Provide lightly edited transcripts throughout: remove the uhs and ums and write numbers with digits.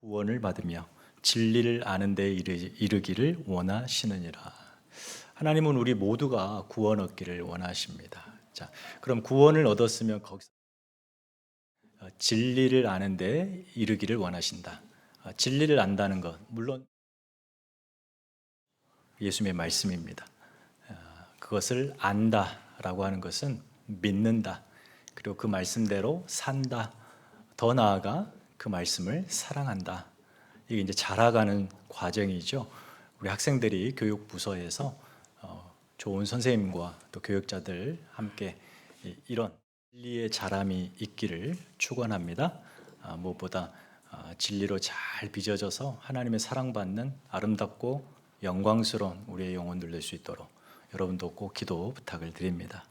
구원을 받으며 진리를 아는 데 이르기를 원하시느니라. 하나님은 우리 모두가 구원 얻기를 원하십니다. 자, 그럼 구원을 얻었으면 거기서 진리를 아는 데 이르기를 원하신다. 진리를 안다는 것, 물론 예수님의 말씀입니다. 그것을 안다라고 하는 것은 믿는다. 그리고 그 말씀대로 산다. 더 나아가 그 말씀을 사랑한다. 이게 이제 자라가는 과정이죠. 우리 학생들이 교육부서에서 좋은 선생님과 또 교육자들 함께 이런 진리의 자람이 있기를 축원합니다. 무엇보다 진리로 잘 빚어져서 하나님의 사랑받는 아름답고 영광스러운 우리의 영혼들 될 수 있도록 여러분도 꼭 기도 부탁을 드립니다.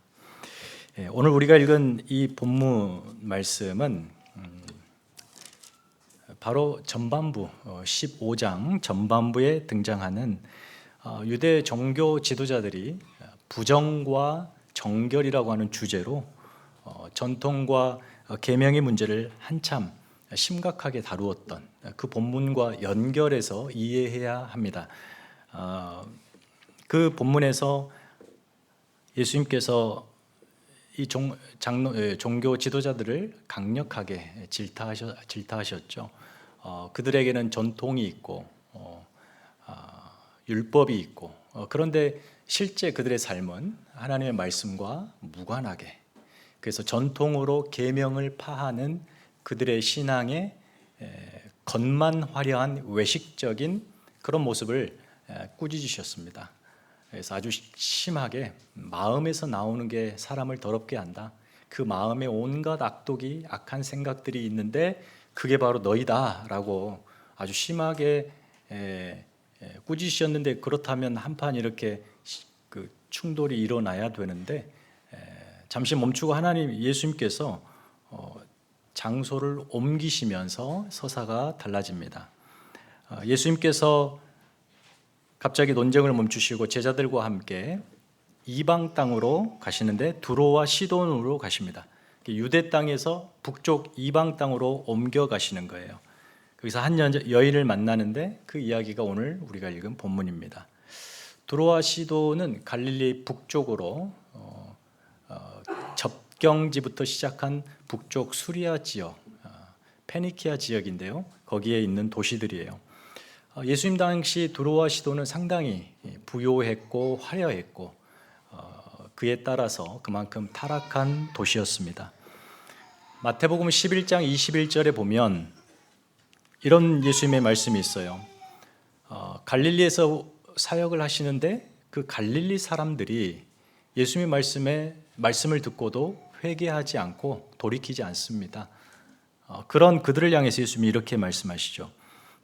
오늘 우리가 읽은 이 본문 말씀은 바로 전반부 15장 전반부에 등장하는 유대 종교 지도자들이 부정과 정결이라고 하는 주제로 전통과 계명의 문제를 한참 심각하게 다루었던 그 본문과 연결해서 이해해야 합니다. 그 본문에서 예수님께서 이 종교 지도자들을 강력하게 질타하셨죠. 그들에게는 전통이 있고 율법이 있고 그런데 실제 그들의 삶은 하나님의 말씀과 무관하게, 그래서 전통으로 계명을 파하는 그들의 신앙의 겉만 화려한 외식적인 그런 모습을 꾸짖으셨습니다. 그래서 아주 심하게 마음에서 나오는 게 사람을 더럽게 한다. 그 마음에 온갖 악독이 악한 생각들이 있는데 그게 바로 너희다라고 아주 심하게 꾸짖으셨는데, 그렇다면 한판 이렇게 그 충돌이 일어나야 되는데 잠시 멈추고 예수님께서 장소를 옮기시면서 서사가 달라집니다. 예수님께서 갑자기 논쟁을 멈추시고 제자들과 함께 이방 땅으로 가시는데 두로와 시돈으로 가십니다. 유대 땅에서 북쪽 이방 땅으로 옮겨 가시는 거예요. 거기서 한 여인을 만나는데 그 이야기가 오늘 우리가 읽은 본문입니다. 두로와 시돈은 갈릴리 북쪽으로 접경지부터 시작한 북쪽 수리아 지역, 페니키아 지역인데요. 거기에 있는 도시들이에요. 예수님 당시 두로와 시돈은 상당히 부요했고 화려했고 그에 따라서 그만큼 타락한 도시였습니다. 마태복음 11장 21절에 보면 이런 예수님의 말씀이 있어요. 갈릴리에서 사역을 하시는데 그 갈릴리 사람들이 예수님의 말씀을 듣고도 회개하지 않고 돌이키지 않습니다. 그런 그들을 향해서 예수님이 이렇게 말씀하시죠.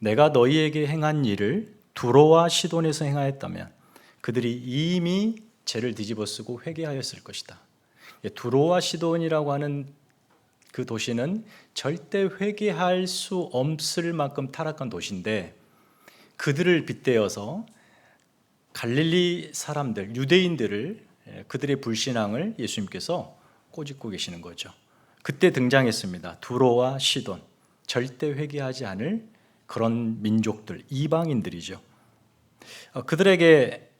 내가 너희에게 행한 일을 두로와 시돈에서 행하였다면 그들이 이미 죄를 뒤집어쓰고 회개하였을 것이다. 두로와 시돈이라고 하는 그 도시는 절대 회개할 수 없을 만큼 타락한 도시인데 그들을 빗대어서 갈릴리 사람들, 유대인들을, 그들의 불신앙을 예수님께서 꼬집고 계시는 거죠. 그때 등장했습니다. 두로와 시돈, 절대 회개하지 않을 그런 민족들, 이방인들이죠. 그들에게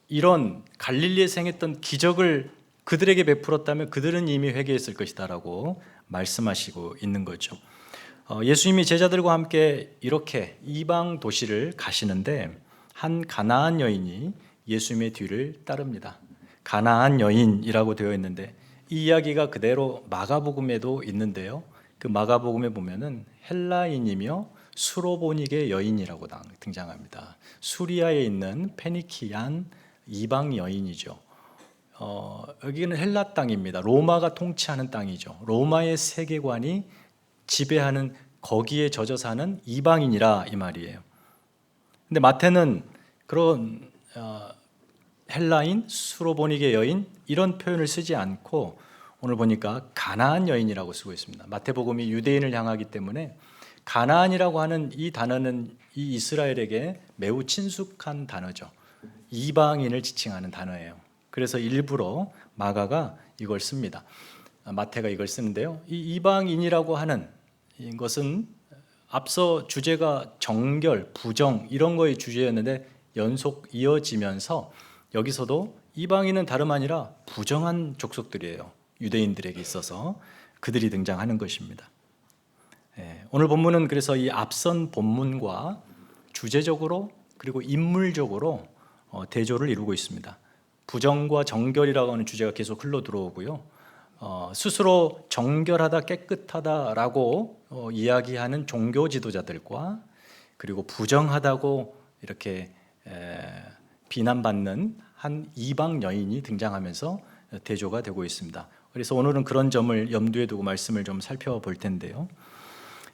이런 갈릴리에서 행했던 기적을 그들에게 베풀었다면 그들은 이미 회개했을 것이다라고 말씀하시고 있는 거죠. 예수님이 제자들과 함께 이렇게 이방 도시를 가시는데 한 가나안 여인이 예수님의 뒤를 따릅니다. 가나안 여인이라고 되어 있는데 이 이야기가 그대로 마가복음에도 있는데요. 그 마가복음에 보면은 헬라인이며 수로보니게 여인이라고 등장합니다. 수리아에 있는 페니키안 이방 여인이죠. 여기는 헬라 땅입니다. 로마가 통치하는 땅이죠. 로마의 세계관이 지배하는, 거기에 젖어 사는 이방인이라 이 말이에요. 근데 마태는 그런 헬라인, 수로보니게 여인 이런 표현을 쓰지 않고 오늘 보니까 가나안 여인이라고 쓰고 있습니다. 마태복음이 유대인을 향하기 때문에 가나안이라고 하는 이 단어는 이 이스라엘에게 매우 친숙한 단어죠. 이방인을 지칭하는 단어예요. 그래서 일부러 마가가 이걸 씁니다. 마태가 이걸 쓰는데요. 이 이방인이라고 하는 것은 앞서 주제가 정결, 부정 이런 거의 주제였는데 연속 이어지면서 여기서도 이방인은 다름 아니라 부정한 족속들이에요. 유대인들에게 있어서 그들이 등장하는 것입니다. 오늘 본문은 그래서 이 앞선 본문과 주제적으로 그리고 인물적으로 대조를 이루고 있습니다. 부정과 정결이라고 하는 주제가 계속 흘러 들어오고요. 스스로 정결하다, 깨끗하다라고 이야기하는 종교 지도자들과 그리고 부정하다고 이렇게 비난받는 한 이방 여인이 등장하면서 대조가 되고 있습니다. 그래서 오늘은 그런 점을 염두에 두고 말씀을 좀 살펴볼 텐데요.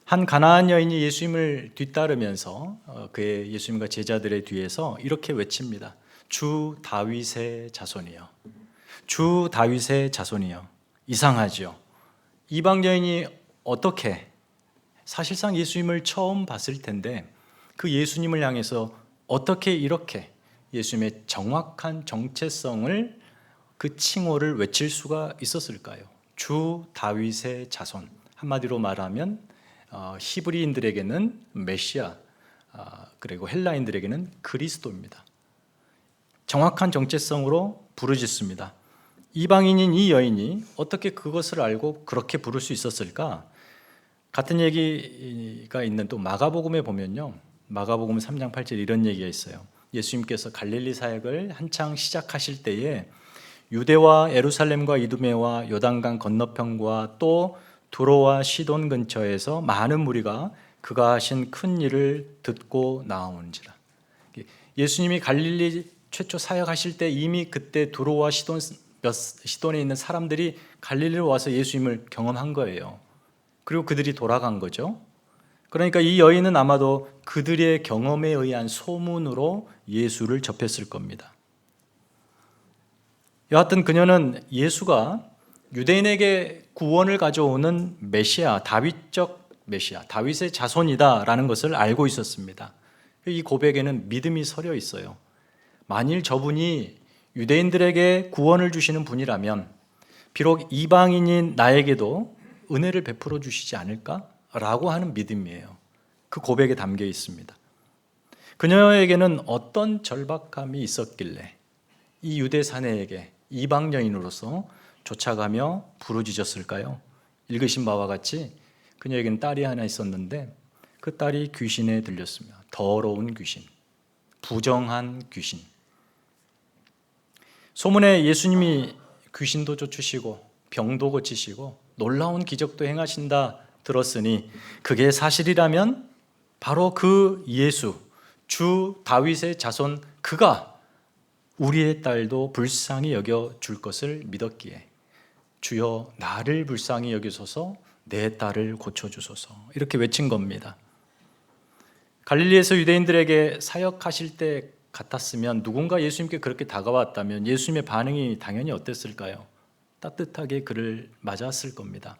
한 가나안 여인이 예수님을 뒤따르면서 그의 예수님과 제자들의 뒤에서 이렇게 외칩니다. 주 다윗의 자손이여. 주 다윗의 자손이여. 이상하죠. 이방 여인이 어떻게 사실상 예수님을 처음 봤을 텐데 그 예수님을 향해서 어떻게 이렇게 예수님의 정확한 정체성을 그 칭호를 외칠 수가 있었을까요? 주 다윗의 자손. 한마디로 말하면 히브리인들에게는 메시아, 그리고 헬라인들에게는 그리스도입니다. 정확한 정체성으로 부르짖습니다. 이방인인 이 여인이 어떻게 그것을 알고 그렇게 부를 수 있었을까? 같은 얘기가 있는 또 마가복음에 보면요, 마가복음 3장 8절 이런 얘기가 있어요. 예수님께서 갈릴리 사역을 한창 시작하실 때에 유대와 예루살렘과 이두메와 요단강 건너편과 또 두로와 시돈 근처에서 많은 무리가 그가 하신 큰 일을 듣고 나오는지라. 예수님이 갈릴리 최초 사역하실 때 이미 그때 두로와 시돈에 있는 사람들이 갈릴리로 와서 예수님을 경험한 거예요. 그리고 그들이 돌아간 거죠. 그러니까 이 여인은 아마도 그들의 경험에 의한 소문으로 예수를 접했을 겁니다. 여하튼 그녀는 예수가 유대인에게 구원을 가져오는 메시아, 다윗적 메시아, 다윗의 자손이다라는 것을 알고 있었습니다. 이 고백에는 믿음이 서려 있어요. 만일 저분이 유대인들에게 구원을 주시는 분이라면 비록 이방인인 나에게도 은혜를 베풀어 주시지 않을까라고 하는 믿음이에요. 그 고백에 담겨 있습니다. 그녀에게는 어떤 절박함이 있었길래 이 유대 사내에게 이방 여인으로서 쫓아가며 부르짖었을까요? 읽으신 바와 같이 그녀에게는 딸이 하나 있었는데 그 딸이 귀신에 들렸습니다. 더러운 귀신, 부정한 귀신. 소문에 예수님이 귀신도 쫓으시고 병도 고치시고 놀라운 기적도 행하신다 들었으니 그게 사실이라면 바로 그 예수, 주 다윗의 자손 그가 우리의 딸도 불쌍히 여겨줄 것을 믿었기에 주여 나를 불쌍히 여기소서 내 딸을 고쳐주소서 이렇게 외친 겁니다. 갈릴리에서 유대인들에게 사역하실 때 같았으면 누군가 예수님께 그렇게 다가왔다면 예수님의 반응이 당연히 어땠을까요? 따뜻하게 그를 맞았을 겁니다.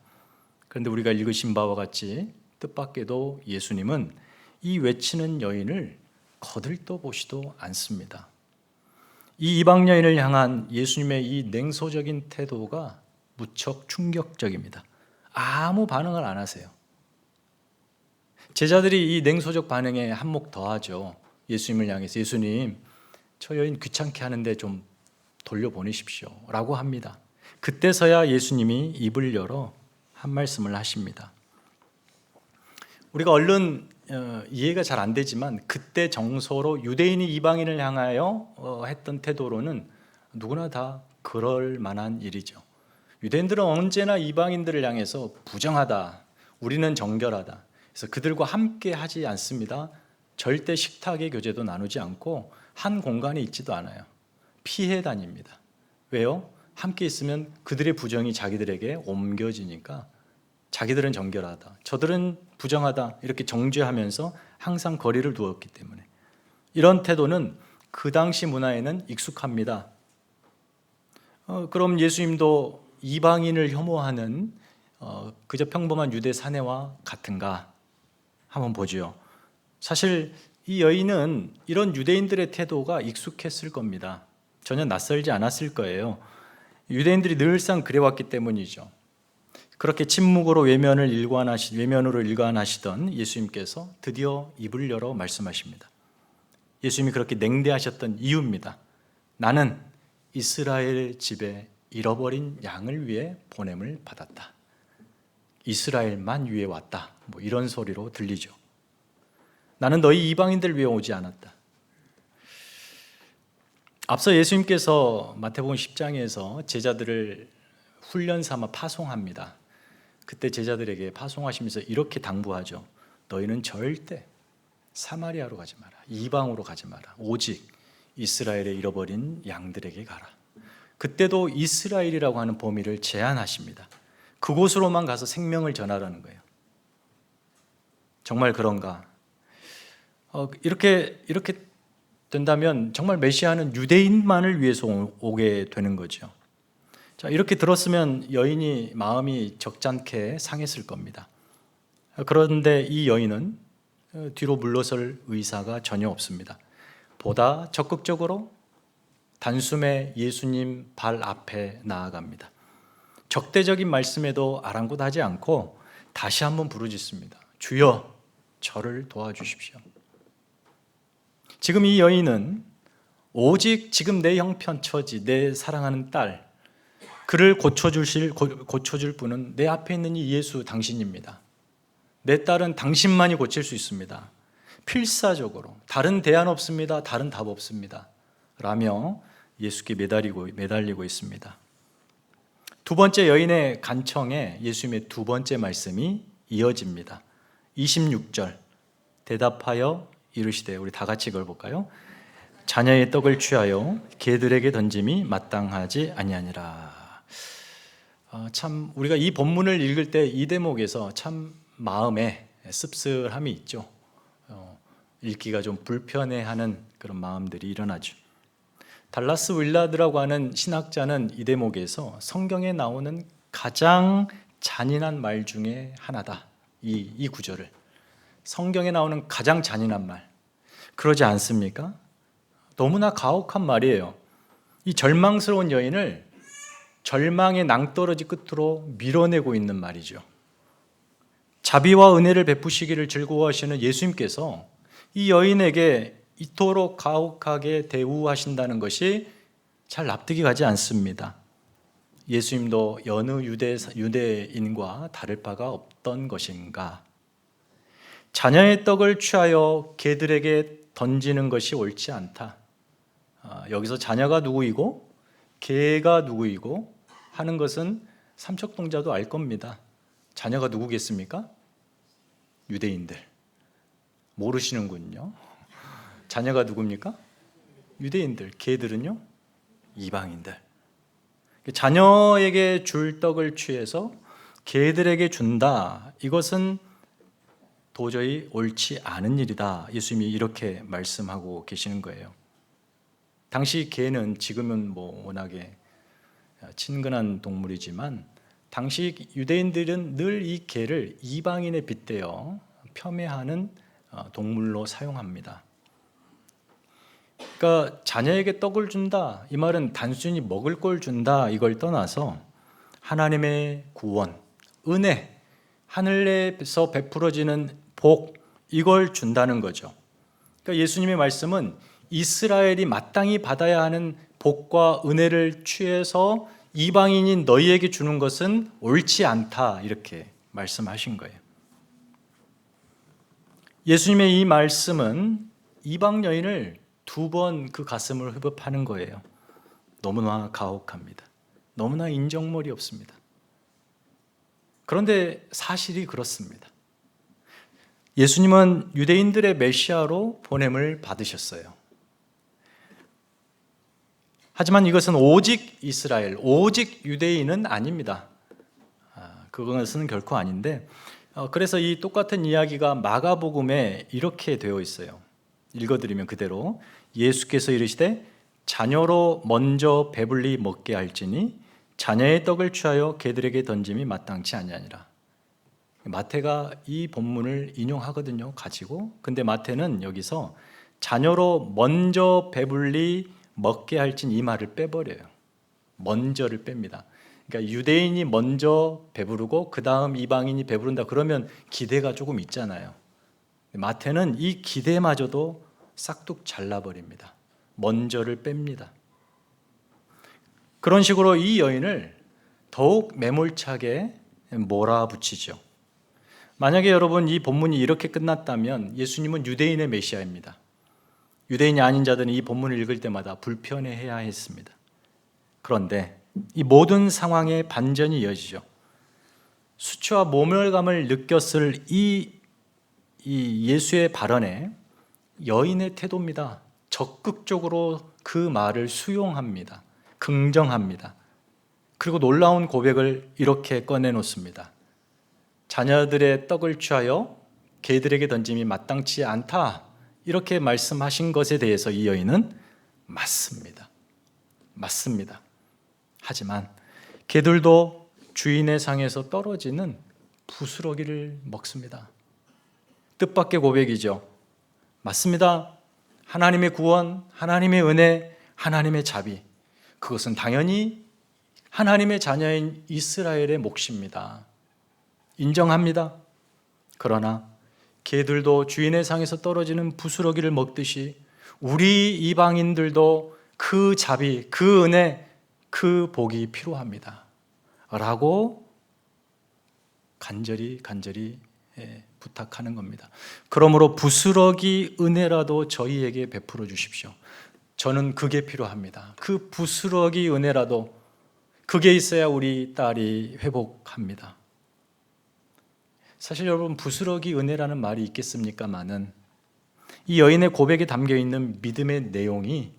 그런데 우리가 읽으신 바와 같이 뜻밖에도 예수님은 이 외치는 여인을 거들떠 보시도 않습니다. 이 이방 여인을 향한 예수님의 이 냉소적인 태도가 무척 충격적입니다. 아무 반응을 안 하세요. 제자들이 이 냉소적 반응에 한몫 더하죠. 예수님을 향해서 예수님, 저 여인 귀찮게 하는데 좀 돌려보내십시오 라고 합니다. 그때서야 예수님이 입을 열어 한 말씀을 하십니다. 우리가 얼른 이해가 잘 안 되지만 그때 정서로 유대인이 이방인을 향하여 했던 태도로는 누구나 다 그럴 만한 일이죠. 유대인들은 언제나 이방인들을 향해서 부정하다, 우리는 정결하다, 그래서 그들과 함께 하지 않습니다. 절대 식탁의 교제도 나누지 않고 한 공간에 있지도 않아요. 피해 다닙니다. 왜요? 함께 있으면 그들의 부정이 자기들에게 옮겨지니까 자기들은 정결하다, 저들은 부정하다 이렇게 정죄하면서 항상 거리를 두었기 때문에 이런 태도는 그 당시 문화에는 익숙합니다. 그럼 예수님도 이방인을 혐오하는 그저 평범한 유대 사내와 같은가 한번 보죠. 사실 이 여인은 이런 유대인들의 태도가 익숙했을 겁니다. 전혀 낯설지 않았을 거예요. 유대인들이 늘상 그래왔기 때문이죠. 그렇게 침묵으로 외면으로 일관하시던 예수님께서 드디어 입을 열어 말씀하십니다. 예수님이 그렇게 냉대하셨던 이유입니다. 나는 이스라엘 집에 잃어버린 양을 위해 보냄을 받았다. 이스라엘만 위해 왔다. 이런 소리로 들리죠. 나는 너희 이방인들 위해 오지 않았다. 앞서 예수님께서 마태복음 10장에서 제자들을 훈련 삼아 파송합니다. 그때 제자들에게 파송하시면서 이렇게 당부하죠. 너희는 절대 사마리아로 가지 마라. 이방으로 가지 마라. 오직 이스라엘에 잃어버린 양들에게 가라. 그때도 이스라엘이라고 하는 범위를 제한하십니다. 그곳으로만 가서 생명을 전하라는 거예요. 정말 그런가? 이렇게 된다면 정말 메시아는 유대인만을 위해서 오게 되는 거죠. 자, 이렇게 들었으면 여인이 마음이 적잖게 상했을 겁니다. 그런데 이 여인은 뒤로 물러설 의사가 전혀 없습니다. 보다 적극적으로 단숨에 예수님 발 앞에 나아갑니다. 적대적인 말씀에도 아랑곳하지 않고 다시 한번 부르짖습니다. 주여, 저를 도와주십시오. 지금 이 여인은 오직 지금 내 형편 처지, 내 사랑하는 딸, 그를 고쳐줄 분은 내 앞에 있는 이 예수 당신입니다. 내 딸은 당신만이 고칠 수 있습니다. 필사적으로 다른 대안 없습니다. 다른 답 없습니다. 라며 예수께 매달리고 있습니다. 두 번째 여인의 간청에 예수님의 두 번째 말씀이 이어집니다. 26절 대답하여 이르시되, 우리 다 같이 이걸 볼까요? 자녀의 떡을 취하여 개들에게 던짐이 마땅하지 아니하니라. 참 우리가 이 본문을 읽을 때 이 대목에서 참 마음에 씁쓸함이 있죠. 읽기가 좀 불편해하는 그런 마음들이 일어나죠. 달라스 윌라드라고 하는 신학자는 이 대목에서 성경에 나오는 가장 잔인한 말 중에 하나다. 이 구절을. 성경에 나오는 가장 잔인한 말. 그러지 않습니까? 너무나 가혹한 말이에요. 이 절망스러운 여인을 절망의 낭떠러지 끝으로 밀어내고 있는 말이죠. 자비와 은혜를 베푸시기를 즐거워하시는 예수님께서 이 여인에게 이토록 가혹하게 대우하신다는 것이 잘 납득이 가지 않습니다. 예수님도 여느 유대인과 다를 바가 없던 것인가? 자녀의 떡을 취하여 개들에게 던지는 것이 옳지 않다. 여기서 자녀가 누구이고 개가 누구이고 하는 것은 삼척동자도 알 겁니다. 자녀가 누구겠습니까? 유대인들. 모르시는군요. 자녀가 누굽니까? 유대인들. 개들은요? 이방인들. 자녀에게 줄 떡을 취해서 개들에게 준다. 이것은 도저히 옳지 않은 일이다. 예수님이 이렇게 말씀하고 계시는 거예요. 당시 개는 지금은 워낙에 친근한 동물이지만 당시 유대인들은 늘 이 개를 이방인에 빗대어 폄훼하는 동물로 사용합니다. 그러니까 자녀에게 떡을 준다. 이 말은 단순히 먹을 걸 준다. 이걸 떠나서 하나님의 구원, 은혜, 하늘에서 베풀어지는 복, 이걸 준다는 거죠. 그러니까 예수님의 말씀은 이스라엘이 마땅히 받아야 하는 복과 은혜를 취해서 이방인인 너희에게 주는 것은 옳지 않다. 이렇게 말씀하신 거예요. 예수님의 이 말씀은 이방 여인을 두 번 그 가슴을 흡입하는 거예요. 너무나 가혹합니다. 너무나 인정머리 없습니다. 그런데 사실이 그렇습니다. 예수님은 유대인들의 메시아로 보냄을 받으셨어요. 하지만 이것은 오직 이스라엘, 오직 유대인은 아닙니다. 그것은 결코 아닌데, 그래서 이 똑같은 이야기가 마가복음에 이렇게 되어 있어요. 읽어드리면 그대로 예수께서 이르시되 자녀로 먼저 배불리 먹게 할지니 자녀의 떡을 취하여 개들에게 던짐이 마땅치 아니하니라. 마태가 이 본문을 인용하거든요. 가지고. 근데 마태는 여기서 자녀로 먼저 배불리 먹게 할진 이 말을 빼버려요. 먼저를 뺍니다. 그러니까 유대인이 먼저 배부르고 그 다음 이방인이 배부른다 그러면 기대가 조금 있잖아요. 마태는 이 기대마저도 싹둑 잘라버립니다. 먼저를 뺍니다. 그런 식으로 이 여인을 더욱 매몰차게 몰아붙이죠. 만약에 여러분 이 본문이 이렇게 끝났다면 예수님은 유대인의 메시아입니다. 유대인이 아닌 자들은 이 본문을 읽을 때마다 불편해해야 했습니다. 그런데 이 모든 상황에 반전이 이어지죠. 수치와 모멸감을 느꼈을 이 예수의 발언에 여인의 태도입니다. 적극적으로 그 말을 수용합니다. 긍정합니다. 그리고 놀라운 고백을 이렇게 꺼내놓습니다. 자녀들의 떡을 취하여 개들에게 던짐이 마땅치 않다. 이렇게 말씀하신 것에 대해서 이 여인은 맞습니다. 맞습니다. 하지만 개들도 주인의 상에서 떨어지는 부스러기를 먹습니다. 뜻밖의 고백이죠. 맞습니다. 하나님의 구원, 하나님의 은혜, 하나님의 자비, 그것은 당연히 하나님의 자녀인 이스라엘의 몫입니다. 인정합니다. 그러나 개들도 주인의 상에서 떨어지는 부스러기를 먹듯이 우리 이방인들도 그 자비, 그 은혜, 그 복이 필요합니다. 라고 간절히 부탁하는 겁니다. 그러므로 부스러기 은혜라도 저희에게 베풀어 주십시오. 저는 그게 필요합니다. 그 부스러기 은혜라도 그게 있어야 우리 딸이 회복합니다. 사실 여러분 부스러기 은혜라는 말이 있겠습니까마는 이 여인의 고백에 담겨 있는 믿음의 내용이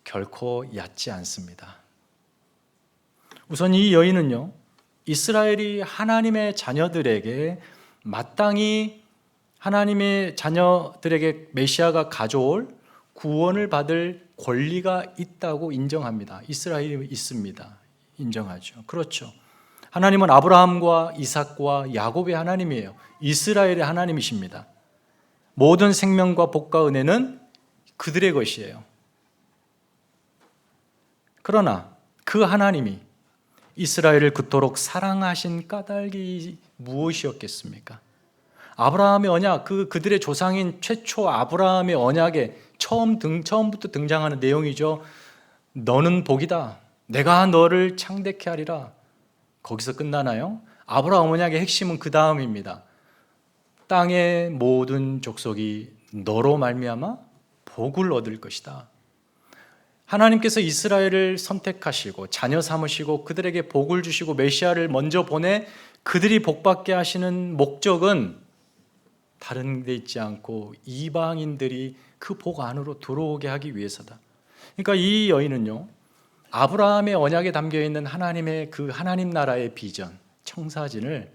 결코 얕지 않습니다. 우선 이 여인은요, 이스라엘이 하나님의 자녀들에게 마땅히 하나님의 자녀들에게 메시아가 가져올 구원을 받을 권리가 있다고 인정합니다. 이스라엘이 있습니다. 인정하죠. 그렇죠. 하나님은 아브라함과 이삭과 야곱의 하나님이에요. 이스라엘의 하나님이십니다. 모든 생명과 복과 은혜는 그들의 것이에요. 그러나 그 하나님이 이스라엘을 그토록 사랑하신 까닭이 무엇이었겠습니까? 아브라함의 언약, 그들의 조상인 최초 아브라함의 언약에 처음부터 등장하는 내용이죠. 너는 복이다. 내가 너를 창대케 하리라. 거기서 끝나나요? 아브라함 언약의 핵심은 그 다음입니다. 땅의 모든 족속이 너로 말미암아 복을 얻을 것이다. 하나님께서 이스라엘을 선택하시고 자녀 삼으시고 그들에게 복을 주시고 메시아를 먼저 보내 그들이 복받게 하시는 목적은 다른 데 있지 않고 이방인들이 그 복 안으로 들어오게 하기 위해서다. 그러니까 이 여인은요, 아브라함의 언약에 담겨 있는 하나님의 그 하나님 나라의 비전, 청사진을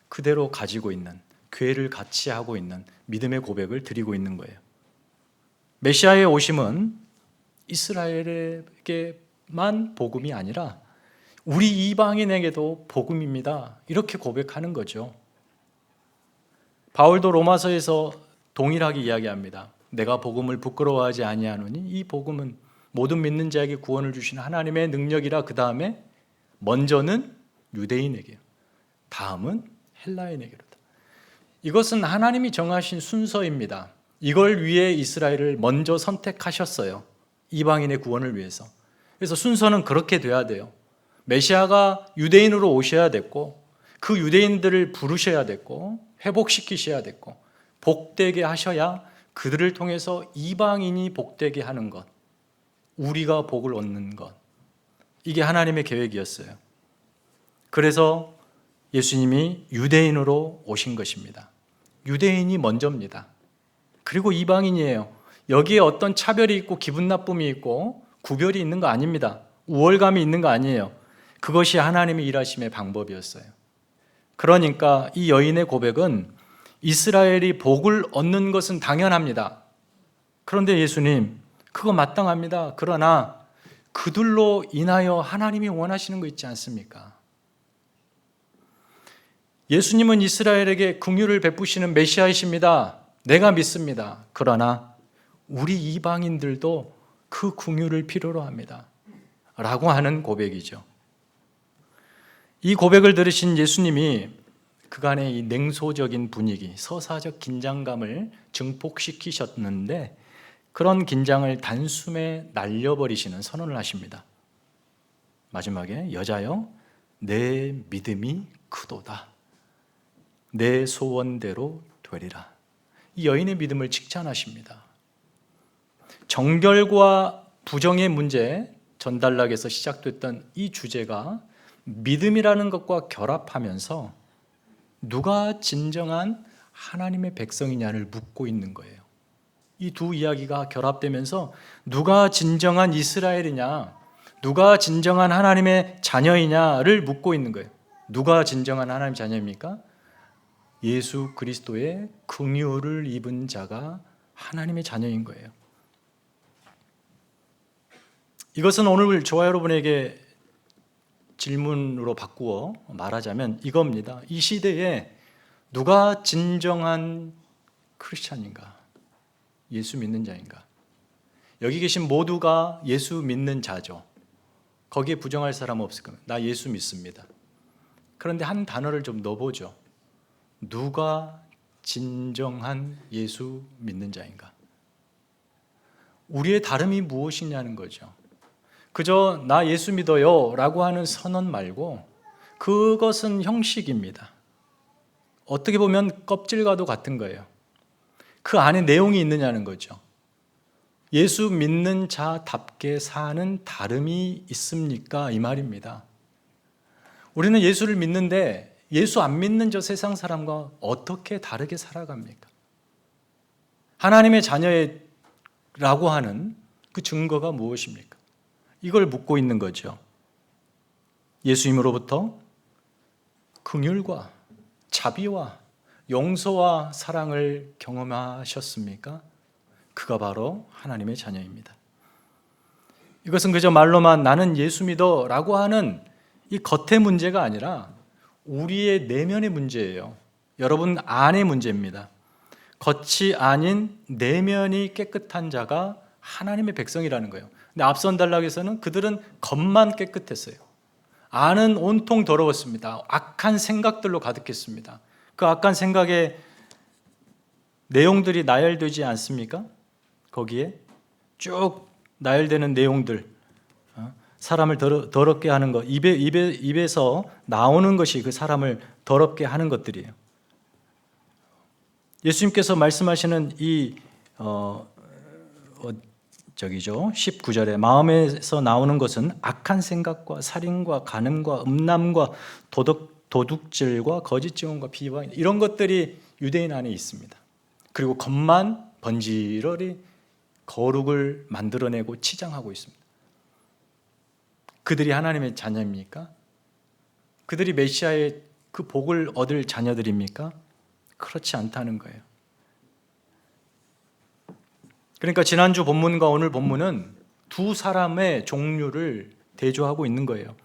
그대로 가지고 있는, 교회를 같이 하고 있는 믿음의 고백을 드리고 있는 거예요. 메시아의 오심은 이스라엘에게만 복음이 아니라 우리 이방인에게도 복음입니다. 이렇게 고백하는 거죠. 바울도 로마서에서 동일하게 이야기합니다. 내가 복음을 부끄러워하지 아니하노니 이 복음은 모든 믿는 자에게 구원을 주시는 하나님의 능력이라. 그 다음에 먼저는 유대인에게, 다음은 헬라인에게로다. 이것은 하나님이 정하신 순서입니다. 이걸 위해 이스라엘을 먼저 선택하셨어요. 이방인의 구원을 위해서. 그래서 순서는 그렇게 돼야 돼요. 메시아가 유대인으로 오셔야 됐고 그 유대인들을 부르셔야 됐고 회복시키셔야 됐고 복되게 하셔야 그들을 통해서 이방인이 복되게 하는 것, 우리가 복을 얻는 것, 이게 하나님의 계획이었어요. 그래서 예수님이 유대인으로 오신 것입니다. 유대인이 먼저입니다. 그리고 이방인이에요. 여기에 어떤 차별이 있고 기분 나쁨이 있고 구별이 있는 거 아닙니다. 우월감이 있는 거 아니에요. 그것이 하나님의 일하심의 방법이었어요. 그러니까 이 여인의 고백은 이스라엘이 복을 얻는 것은 당연합니다. 그런데 예수님, 그거 마땅합니다. 그러나 그들로 인하여 하나님이 원하시는 거 있지 않습니까? 예수님은 이스라엘에게 긍휼을 베푸시는 메시아이십니다. 내가 믿습니다. 그러나 우리 이방인들도 그 긍휼을 필요로 합니다. 라고 하는 고백이죠. 이 고백을 들으신 예수님이 그간의 이 냉소적인 분위기, 서사적 긴장감을 증폭시키셨는데 그런 긴장을 단숨에 날려버리시는 선언을 하십니다. 마지막에 여자여 내 믿음이 크도다. 내 소원대로 되리라. 이 여인의 믿음을 칭찬하십니다. 정결과 부정의 문제 전달락에서 시작됐던 이 주제가 믿음이라는 것과 결합하면서 누가 진정한 하나님의 백성이냐를 묻고 있는 거예요. 이 두 이야기가 결합되면서 누가 진정한 이스라엘이냐, 누가 진정한 하나님의 자녀이냐를 묻고 있는 거예요. 누가 진정한 하나님의 자녀입니까? 예수 그리스도의 긍휼을 입은 자가 하나님의 자녀인 거예요. 이것은 오늘 저와 여러분에게 질문으로 바꾸어 말하자면 이겁니다. 이 시대에 누가 진정한 크리스찬인가? 예수 믿는 자인가? 여기 계신 모두가 예수 믿는 자죠. 거기에 부정할 사람 없을 겁니다. 나 예수 믿습니다. 그런데 한 단어를 좀 넣어보죠. 누가 진정한 예수 믿는 자인가? 우리의 다름이 무엇이냐는 거죠. 그저 나 예수 믿어요 라고 하는 선언 말고 그것은 형식입니다. 어떻게 보면 껍질과도 같은 거예요. 그 안에 내용이 있느냐는 거죠. 예수 믿는 자답게 사는 다름이 있습니까? 이 말입니다. 우리는 예수를 믿는데 예수 안 믿는 저 세상 사람과 어떻게 다르게 살아갑니까? 하나님의 자녀라고 하는 그 증거가 무엇입니까? 이걸 묻고 있는 거죠. 예수님으로부터 긍휼과 자비와 용서와 사랑을 경험하셨습니까? 그가 바로 하나님의 자녀입니다. 이것은 그저 말로만 나는 예수 믿어 라고 하는 이 겉의 문제가 아니라 우리의 내면의 문제예요. 여러분 안의 문제입니다. 겉이 아닌 내면이 깨끗한 자가 하나님의 백성이라는 거예요. 근데 앞선 단락에서는 그들은 겉만 깨끗했어요. 안은 온통 더러웠습니다. 악한 생각들로 가득했습니다. 그 악한 생각의 내용들이 나열되지 않습니까? 거기에 쭉 나열되는 내용들, 사람을 더럽게 하는 것, 입에서 나오는 것이 그 사람을 더럽게 하는 것들이에요. 예수님께서 말씀하시는 이 19절에 마음에서 나오는 것은 악한 생각과 살인과 간음과 음란과 도둑질과 거짓 증언과 비방 이런 것들이 유대인 안에 있습니다. 그리고 겉만 번지르르 거룩을 만들어내고 치장하고 있습니다. 그들이 하나님의 자녀입니까? 그들이 메시아의 그 복을 얻을 자녀들입니까? 그렇지 않다는 거예요. 그러니까 지난주 본문과 오늘 본문은 두 사람의 종류를 대조하고 있는 거예요.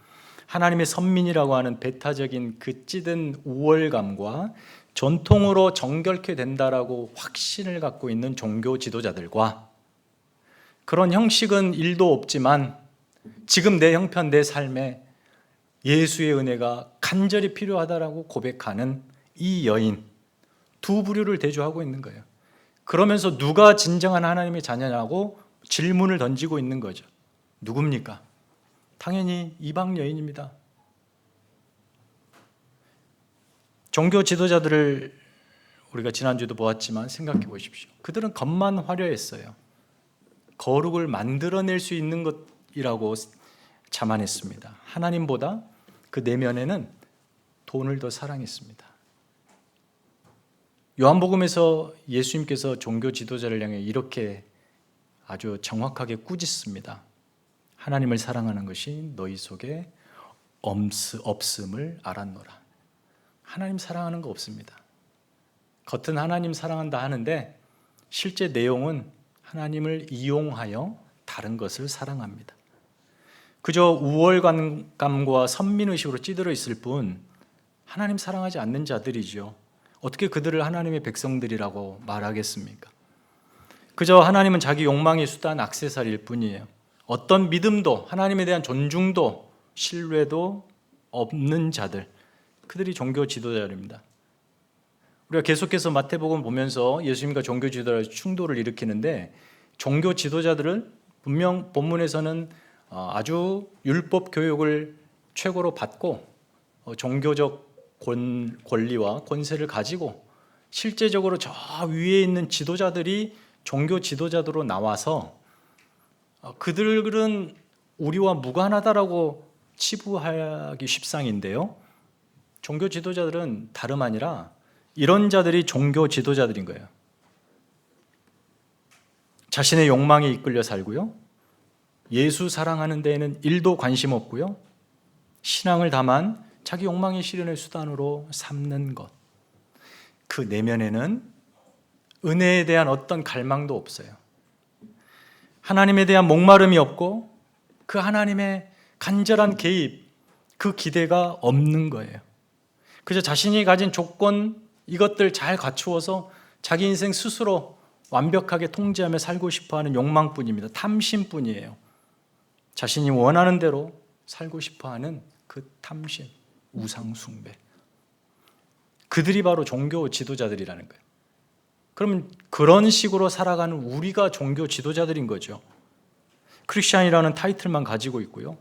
하나님의 선민이라고 하는 배타적인 그 찌든 우월감과 전통으로 정결케 된다라고 확신을 갖고 있는 종교 지도자들과 그런 형식은 일도 없지만 지금 내 형편, 내 삶에 예수의 은혜가 간절히 필요하다라고 고백하는 이 여인, 두 부류를 대조하고 있는 거예요. 그러면서 누가 진정한 하나님의 자녀냐고 질문을 던지고 있는 거죠. 누굽니까? 당연히 이방 여인입니다. 종교 지도자들을 우리가 지난주에도 보았지만 생각해 보십시오. 그들은 겉만 화려했어요. 거룩을 만들어낼 수 있는 것이라고 자만했습니다. 하나님보다 그 내면에는 돈을 더 사랑했습니다. 요한복음에서 예수님께서 종교 지도자를 향해 이렇게 아주 정확하게 꾸짖습니다. 하나님을 사랑하는 것이 너희 속에 없음을 알았노라. 하나님 사랑하는 거 없습니다. 겉은 하나님 사랑한다 하는데 실제 내용은 하나님을 이용하여 다른 것을 사랑합니다. 그저 우월감과 선민의식으로 찌들어 있을 뿐 하나님 사랑하지 않는 자들이죠. 어떻게 그들을 하나님의 백성들이라고 말하겠습니까? 그저 하나님은 자기 욕망의 수단, 액세서리일 뿐이에요. 어떤 믿음도, 하나님에 대한 존중도, 신뢰도 없는 자들, 그들이 종교 지도자들입니다. 우리가 계속해서 마태복음 보면서 예수님과 종교 지도자의 충돌을 일으키는데, 종교 지도자들은 분명 본문에서는 아주 율법 교육을 최고로 받고 종교적 권리와 권세를 가지고 실제적으로 저 위에 있는 지도자들이 종교 지도자들로 나와서 그들은 우리와 무관하다라고 치부하기 십상인데요, 종교 지도자들은 다름 아니라 이런 자들이 종교 지도자들인 거예요. 자신의 욕망에 이끌려 살고요, 예수 사랑하는 데에는 1도 관심 없고요, 신앙을 다만 자기 욕망의 실현의 수단으로 삼는 것, 그 내면에는 은혜에 대한 어떤 갈망도 없어요. 하나님에 대한 목마름이 없고 그 하나님의 간절한 개입, 그 기대가 없는 거예요. 그저 자신이 가진 조건, 이것들 잘 갖추어서 자기 인생 스스로 완벽하게 통제하며 살고 싶어하는 욕망뿐입니다. 탐심뿐이에요. 자신이 원하는 대로 살고 싶어하는 그 탐심, 우상 숭배, 그들이 바로 종교 지도자들이라는 거예요. 그러면 그런 식으로 살아가는 우리가 종교 지도자들인 거죠. 크리스찬이라는 타이틀만 가지고 있고요,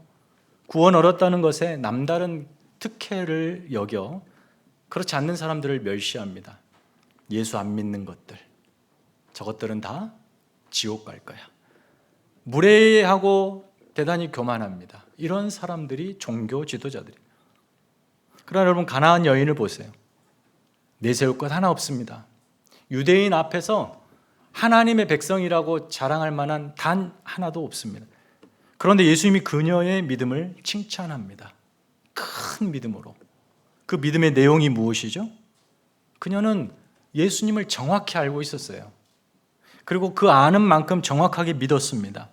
구원 얻었다는 것에 남다른 특혜를 여겨 그렇지 않는 사람들을 멸시합니다. 예수 안 믿는 것들, 저것들은 다 지옥 갈 거야, 무례하고 대단히 교만합니다. 이런 사람들이 종교 지도자들이에요. 그러나 여러분, 가나안 여인을 보세요. 내세울 것 하나 없습니다. 유대인 앞에서 하나님의 백성이라고 자랑할 만한 단 하나도 없습니다. 그런데 예수님이 그녀의 믿음을 칭찬합니다. 큰 믿음으로. 그 믿음의 내용이 무엇이죠? 그녀는 예수님을 정확히 알고 있었어요. 그리고 그 아는 만큼 정확하게 믿었습니다.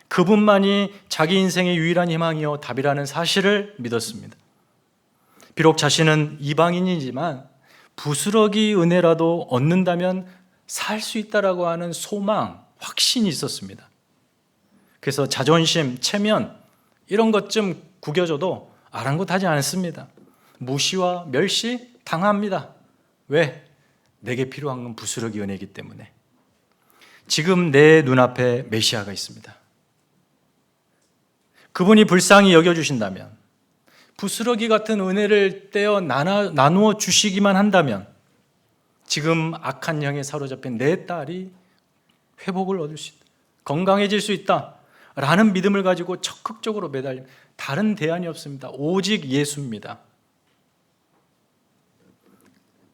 그분만이 자기 인생의 유일한 희망이요 답이라는 사실을 믿었습니다. 비록 자신은 이방인이지만 부스러기 은혜라도 얻는다면 살 수 있다라고 하는 소망, 확신이 있었습니다. 그래서 자존심, 체면 이런 것 좀 구겨져도 아랑곳하지 않습니다. 무시와 멸시 당합니다. 왜? 내게 필요한 건 부스러기 은혜이기 때문에. 지금 내 눈앞에 메시아가 있습니다. 그분이 불쌍히 여겨주신다면, 부스러기 같은 은혜를 떼어 나누어 주시기만 한다면 지금 악한 영에 사로잡힌 내 딸이 회복을 얻을 수 있다, 건강해질 수 있다 라는 믿음을 가지고 적극적으로 매달림, 다른 대안이 없습니다. 오직 예수입니다.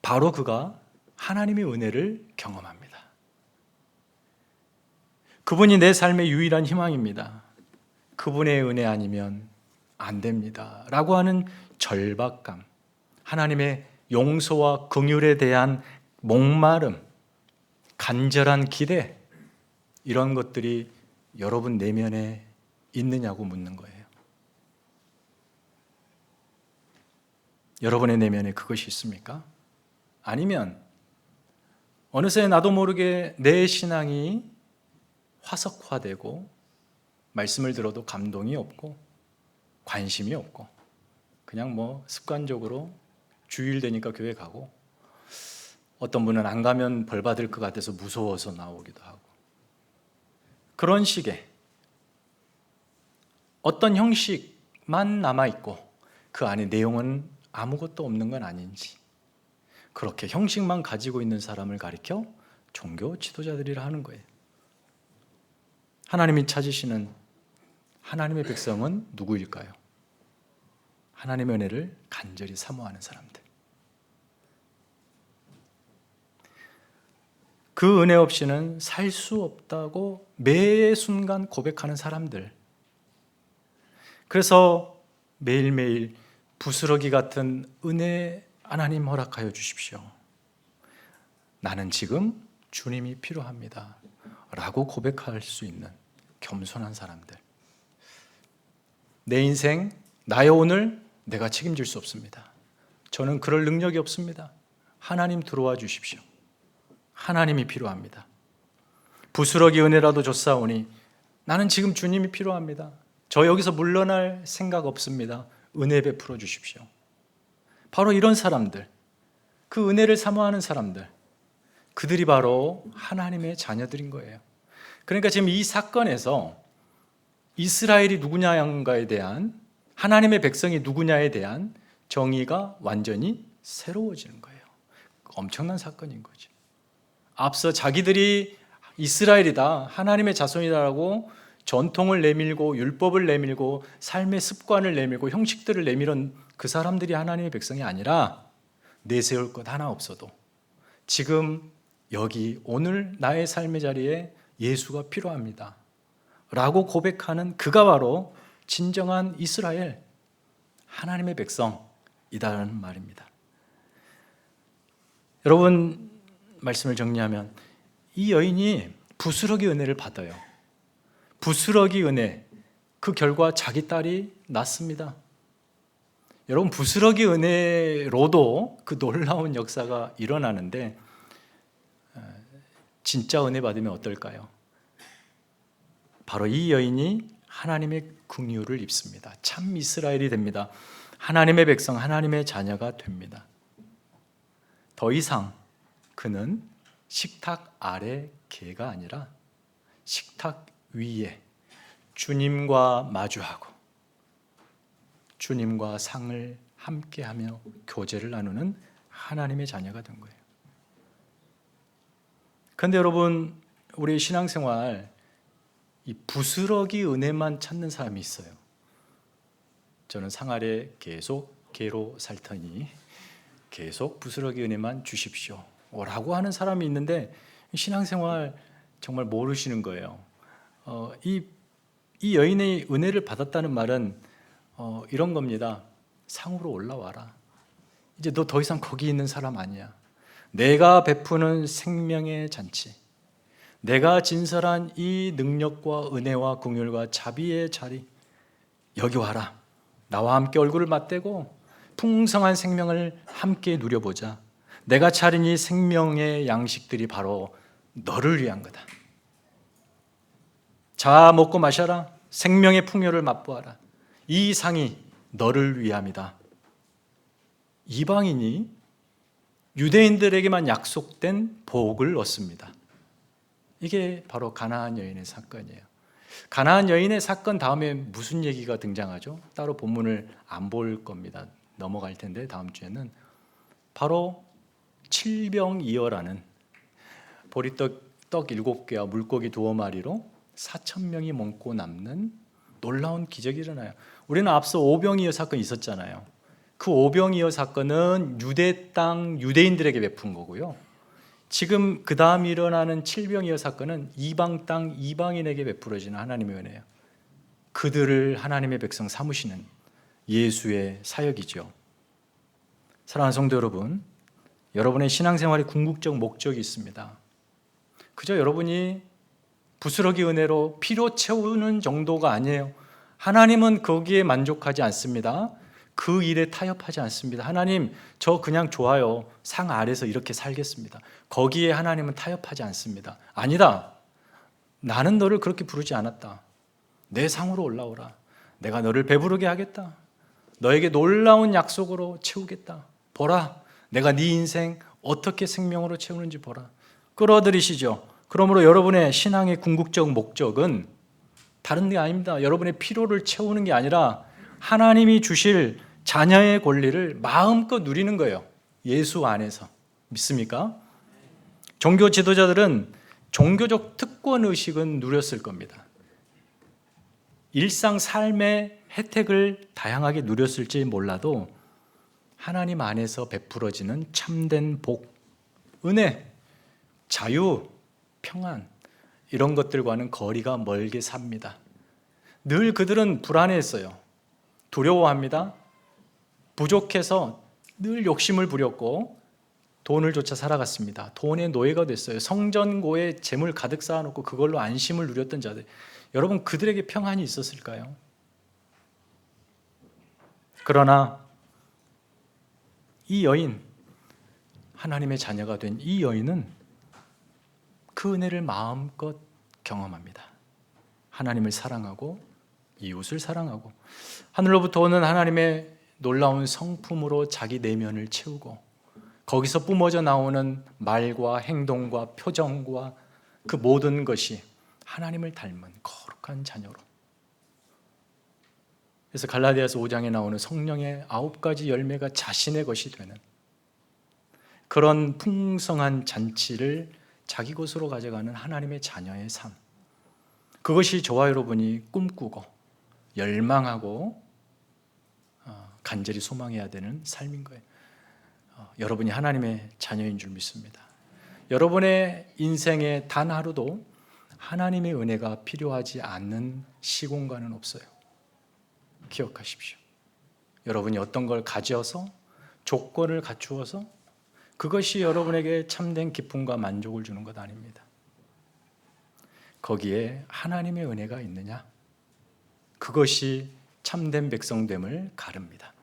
바로 그가 하나님의 은혜를 경험합니다. 그분이 내 삶의 유일한 희망입니다. 그분의 은혜 아니면 안 됩니다 라고 하는 절박감, 하나님의 용서와 긍휼에 대한 목마름, 간절한 기대, 이런 것들이 여러분 내면에 있느냐고 묻는 거예요. 여러분의 내면에 그것이 있습니까? 아니면 어느새 나도 모르게 내 신앙이 화석화되고 말씀을 들어도 감동이 없고 관심이 없고 그냥 습관적으로 주일 되니까 교회 가고, 어떤 분은 안 가면 벌 받을 것 같아서 무서워서 나오기도 하고, 그런 식의 어떤 형식만 남아있고 그 안에 내용은 아무것도 없는 건 아닌지, 그렇게 형식만 가지고 있는 사람을 가리켜 종교 지도자들이라 하는 거예요. 하나님이 찾으시는 하나님의 백성은 누구일까요? 하나님의 은혜를 간절히 사모하는 사람들. 그 은혜 없이는 살 수 없다고 매 순간 고백하는 사람들. 그래서 매일매일 부스러기 같은 은혜 하나님 허락하여 주십시오. 나는 지금 주님이 필요합니다 라고 고백할 수 있는 겸손한 사람들. 내 인생, 나의 오늘 내가 책임질 수 없습니다. 저는 그럴 능력이 없습니다. 하나님 들어와 주십시오. 하나님이 필요합니다. 부스러기 은혜라도 줬사오니 나는 지금 주님이 필요합니다. 저 여기서 물러날 생각 없습니다. 은혜 베풀어 주십시오. 바로 이런 사람들, 그 은혜를 사모하는 사람들, 그들이 바로 하나님의 자녀들인 거예요. 그러니까 지금 이 사건에서 이스라엘이 누구냐인가에 대한, 하나님의 백성이 누구냐에 대한 정의가 완전히 새로워지는 거예요. 엄청난 사건인 거죠. 앞서 자기들이 이스라엘이다, 하나님의 자손이다라고 전통을 내밀고 율법을 내밀고 삶의 습관을 내밀고 형식들을 내밀은 그 사람들이 하나님의 백성이 아니라 내세울 것 하나 없어도 지금 여기 오늘 나의 삶의 자리에 예수가 필요합니다 라고 고백하는 그가 바로 진정한 이스라엘, 하나님의 백성이다라는 말입니다. 여러분, 말씀을 정리하면 이 여인이 부스러기 은혜를 받아요. 부스러기 은혜, 그 결과 자기 딸이 낳습니다. 여러분, 부스러기 은혜로도 그 놀라운 역사가 일어나는데 진짜 은혜 받으면 어떨까요? 바로 이 여인이 하나님의 긍휼을 입습니다. 참 이스라엘이 됩니다. 하나님의 백성, 하나님의 자녀가 됩니다. 더 이상 그는 식탁 아래 개가 아니라 식탁 위에 주님과 마주하고 주님과 상을 함께하며 교제를 나누는 하나님의 자녀가 된 거예요. 그런데 여러분, 우리 신앙생활 이 부스러기 은혜만 찾는 사람이 있어요. 저는 상 아래 계속 개로 살 테니 계속 부스러기 은혜만 주십시오 라고 하는 사람이 있는데 신앙생활 정말 모르시는 거예요. 이 여인의 은혜를 받았다는 말은 이런 겁니다. 상으로 올라와라. 이제 너 더 이상 거기 있는 사람 아니야. 내가 베푸는 생명의 잔치, 내가 진설한 이 능력과 은혜와 긍휼과 자비의 자리, 여기 와라. 나와 함께 얼굴을 맞대고 풍성한 생명을 함께 누려보자. 내가 차린 이 생명의 양식들이 바로 너를 위한 거다. 자, 먹고 마셔라. 생명의 풍요를 맛보아라. 이 상이 너를 위함이다. 이방인이 유대인들에게만 약속된 복을 얻습니다. 이게 바로 가나안 여인의 사건이에요. 가나안 여인의 사건 다음에 무슨 얘기가 등장하죠? 따로 본문을 안 볼 겁니다. 넘어갈 텐데 다음 주에는 바로 칠병이어라는 보리떡 7개와 물고기 2마리로 4,000명이 먹고 남는 놀라운 기적이 일어나요. 우리는 앞서 오병이어 사건이 있었잖아요. 그 오병이어 사건은 유대 땅 유대인들에게 베푼 거고요. 지금 그 다음 일어나는 칠병이어 사건은 이방 땅 이방인에게 베풀어지는 하나님의 은혜예요. 그들을 하나님의 백성 삼으시는 예수의 사역이죠. 사랑하는 성도 여러분, 여러분의 신앙생활에 궁극적 목적이 있습니다. 그저 여러분이 부스러기 은혜로 피로 채우는 정도가 아니에요. 하나님은 거기에 만족하지 않습니다. 그 일에 타협하지 않습니다. 하나님, 저 그냥 좋아요. 상 아래서 이렇게 살겠습니다. 거기에 하나님은 타협하지 않습니다. 아니다. 나는 너를 그렇게 부르지 않았다. 내 상으로 올라오라. 내가 너를 배부르게 하겠다. 너에게 놀라운 약속으로 채우겠다. 보라, 내가 네 인생 어떻게 생명으로 채우는지 보라. 끌어들이시죠. 그러므로 여러분의 신앙의 궁극적 목적은 다른 게 아닙니다. 여러분의 피로를 채우는 게 아니라 하나님이 주실 자녀의 권리를 마음껏 누리는 거예요. 예수 안에서. 믿습니까? 종교 지도자들은 종교적 특권 의식은 누렸을 겁니다. 일상 삶의 혜택을 다양하게 누렸을지 몰라도 하나님 안에서 베풀어지는 참된 복, 은혜, 자유, 평안, 이런 것들과는 거리가 멀게 삽니다. 늘 그들은 불안해했어요. 두려워합니다. 부족해서 늘 욕심을 부렸고 돈을 쫓아 살아갔습니다. 돈의 노예가 됐어요. 성전고에 재물 가득 쌓아놓고 그걸로 안심을 누렸던 자들. 여러분, 그들에게 평안이 있었을까요? 그러나 이 여인, 하나님의 자녀가 된 이 여인은 그 은혜를 마음껏 경험합니다. 하나님을 사랑하고 이웃을 사랑하고 하늘로부터 오는 하나님의 놀라운 성품으로 자기 내면을 채우고 거기서 뿜어져 나오는 말과 행동과 표정과 그 모든 것이 하나님을 닮은 거룩한 자녀로. 그래서 갈라디아서 5장에 나오는 성령의 9가지 열매가 자신의 것이 되는 그런 풍성한 잔치를 자기 것으로 가져가는 하나님의 자녀의 삶, 그것이 저와 여러분이 꿈꾸고 열망하고 간절히 소망해야 되는 삶인 거예요. 여러분이 하나님의 자녀인 줄 믿습니다. 여러분의 인생에 단 하루도 하나님의 은혜가 필요하지 않는 시공간은 없어요. 기억하십시오. 여러분이 어떤 걸 가져서 조건을 갖추어서 그것이 여러분에게 참된 기쁨과 만족을 주는 것 아닙니다. 거기에 하나님의 은혜가 있느냐? 그것이 참된 백성됨을 가릅니다.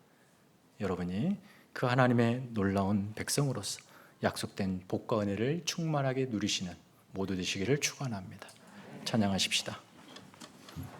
여러분이 그 하나님의 놀라운 백성으로서 약속된 복과 은혜를 충만하게 누리시는 모두 되시기를 축원합니다. 찬양하십시다.